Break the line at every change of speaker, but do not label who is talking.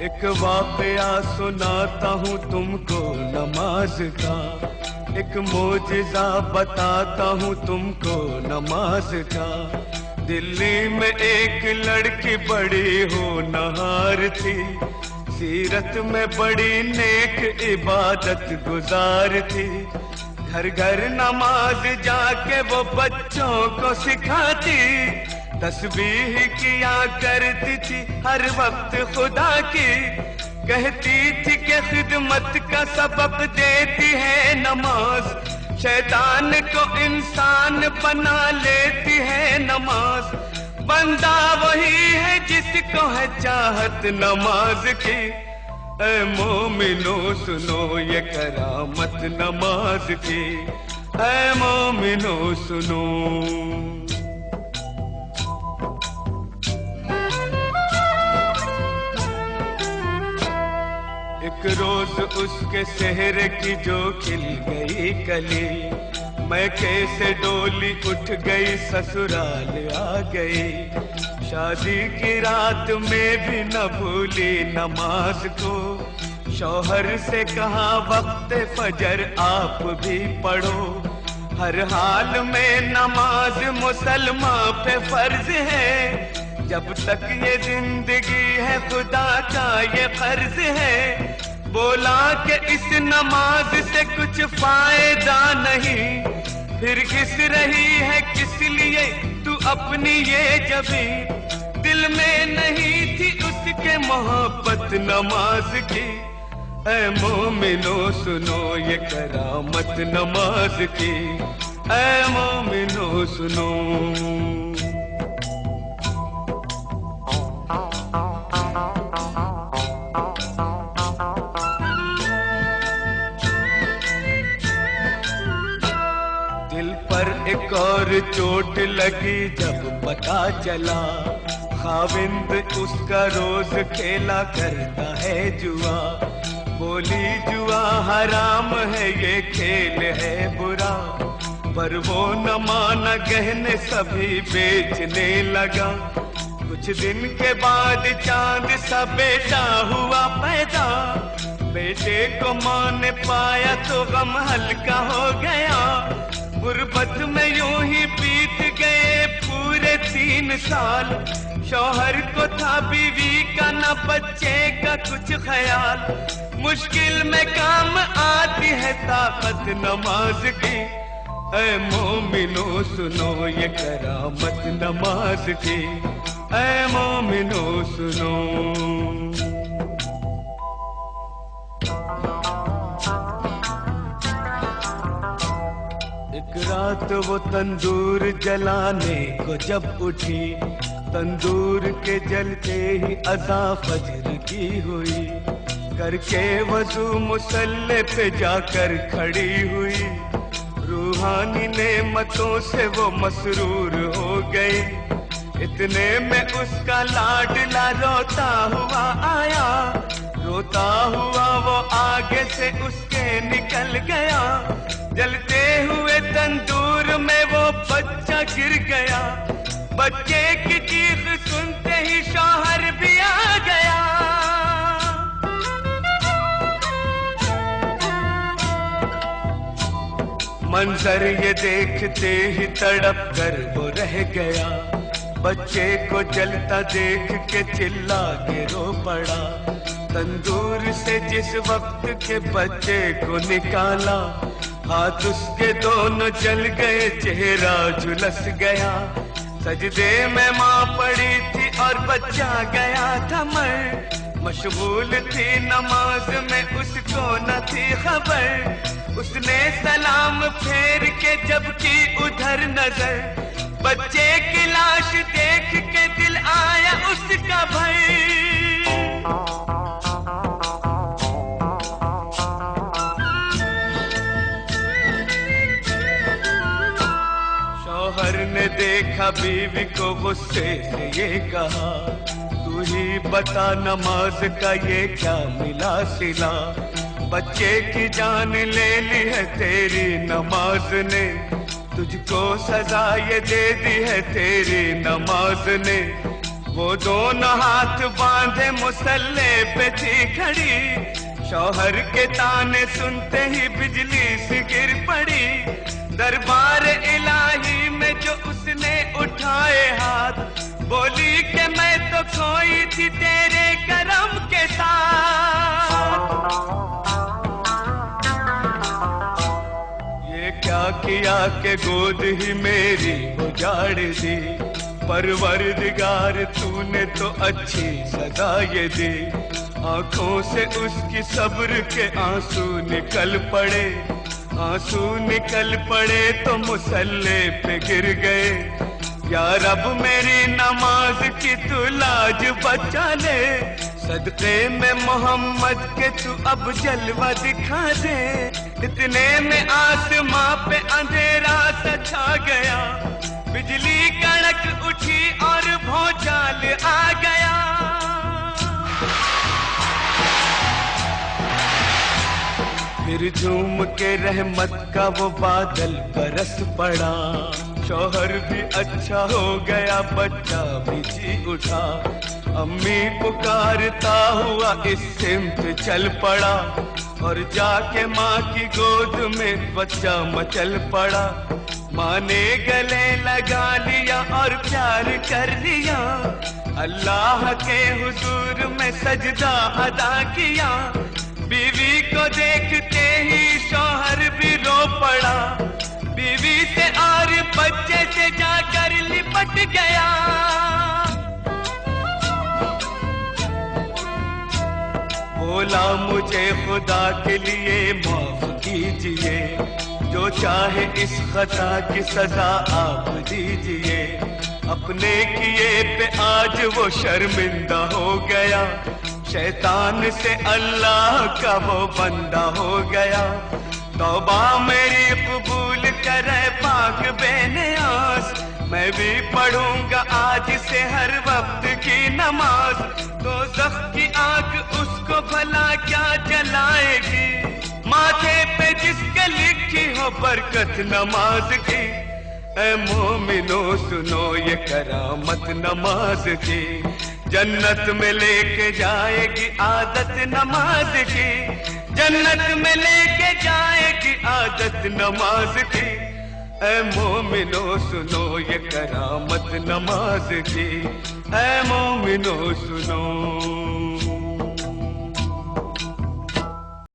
एक वाकया सुनाता हूँ तुमको नमाज का, एक मोजिज़ा बताता हूँ तुमको नमाज का। दिल्ली में एक लड़की बड़ी होनहार थी, सीरत में बड़ी नेक इबादत गुजार थी। घर घर नमाज जाके वो बच्चों को सिखाती, तस्बीह किया करती थी हर वक्त खुदा की। कहती थी कि खिदमत का सबक देती है नमाज, शैतान को इंसान बना लेती है नमाज। बंदा वही है जिसको है चाहत नमाज की। ऐ मोमिनो सुनो ये करामत नमाज की, ऐ मोमिनो सुनो। एक रोज उसके सेहरे की जो खिल गई कली, मैं कैसे डोली उठ गई ससुराल आ गई। शादी की रात में भी न भूली नमाज को, शौहर से कहा वक्त फजर आप भी पढ़ो। हर हाल में नमाज मुसलमान पे फर्ज है, जब तक ये जिंदगी है खुदा का ये फर्ज है। बोला कि इस नमाज से कुछ फायदा नहीं, फिर किस रही है किस लिए तू अपनी ये जबी। दिल में नहीं थी उसके मोहब्बत नमाज की। ऐ मोमिनो सुनो ये करामत नमाज की, ऐ मोमिनो सुनो। दिल पर एक और चोट लगी जब पता चला, खाविंद उसका रोज खेला करता है जुआ। बोली जुआ हराम है ये खेल है बुरा, पर वो न माना गहने सभी बेचने लगा। कुछ दिन के बाद चांद सा बेटा हुआ पैदा, बेटे को माँ ने पाया तो गम हल्का हो गया। गुर्बत में यूं ही बीत गए पूरे 3 साल, शौहर को था बीवी का न बच्चे का कुछ ख्याल। मुश्किल में काम आती है ताकत नमाज की, ऐ मोमिनो सुनो ये करामत नमाज की, ऐ मोमिनो सुनो। एक रात वो तंदूर जलाने को जब उठी, तंदूर के जलते ही अज़ा फजर की हुई। करके वज़ू मुसल्ले पे जाकर खड़ी हुई, रूहानी नेमतों से वो मसरूर हो गई। इतने में उसका लाडला रोता हुआ आया, रोता हुआ वो आगे से उसके निकल गया। जलते हुए तंदूर में वो बच्चा गिर गया, बच्चे की चीख सुनते ही शौहर भी आ गया। मंजर ये देखते ही तड़प कर वो रह गया, बच्चे को जलता देख के चिल्ला के रो पड़ा। तंदूर से जिस वक्त के बच्चे को निकाला, हाथ उसके दोनों जल गए, चेहरा झुलस गया। सजदे में माँ पड़ी थी और बच्चा गया था मर, मशगूल थी नमाज में उसको न थी खबर। उसने सलाम फेर के जब की उधर नजर, बच्चे की लाश देख के दिल आया उसका भय। शौहर ने देखा बीवी को गुस्से से ये कहा, तू ही बता नमाज का ये क्या मिला सिला। बच्चे की जान ले ली है तेरी नमाज ने, तुझको सजा ये दे दी है तेरी नमाज ने। वो दोनों हाथ बांधे मुसल्ले पे थी खड़ी, शौहर के ताने सुनते ही बिजली सी गिर पड़ी। दरबार इलाही में जो उसने उठाए हाथ, बोली कि मैं तो खोई थी तेरे करम के साथ। ये क्या किया कि गोद ही मेरी उजाड़ दी, परवरदिगार तूने तो अच्छी सजा ये दी। आंखों से उसकी सब्र के आंसू निकल पड़े, आंसू निकल पड़े तो मुसल्ले पे गिर गए। या रब मेरी नमाज की तू लाज बचा ले, सदके में मोहम्मद के तू अब जलवा दिखा दे। इतने में आसमां पे अंधेरा सा छा गया, बिजली कड़क उठी और भौचाल आ गया। फिर झूम के रहमत का वो बादल बरस पड़ा, शौहर भी अच्छा हो गया, बच्चा भी जी उठा। अम्मी पुकारता हुआ इस सिमत चल पड़ा, और जाके माँ की गोद में बच्चा मचल पड़ा। माँ ने गले लगा लिया और प्यार कर लिया, अल्लाह के हुजूर में सजदा अदा किया। बीवी को देखते ही शौहर भी रो पड़ा, बीवी से और बच्चे से जाकर लिपट गया। बोला मुझे खुदा के लिए माफ कीजिए, जो चाहे इस खता की सजा आप दीजिए। अपने किए पे आज वो शर्मिंदा हो गया, शैतान से अल्लाह का वो बंदा हो गया। तौबा मेरी कबूल करे पाक बेनियाज, मैं भी पढ़ूंगा आज से हर वक्त की नमाज। दोज़ख की आग उसको भला क्या जलाएगी, माथे पे जिसके लिखी हो बरकत नमाज की। ऐ मोमिनो सुनो ये करामत नमाज की, जन्नत में लेके जाएगी आदत नमाज की, जन्नत में लेके जाएगी आदत नमाज की। ऐ मोमिनो सुनो ये करामत नमाज की, ऐ मोमिनो सुनो।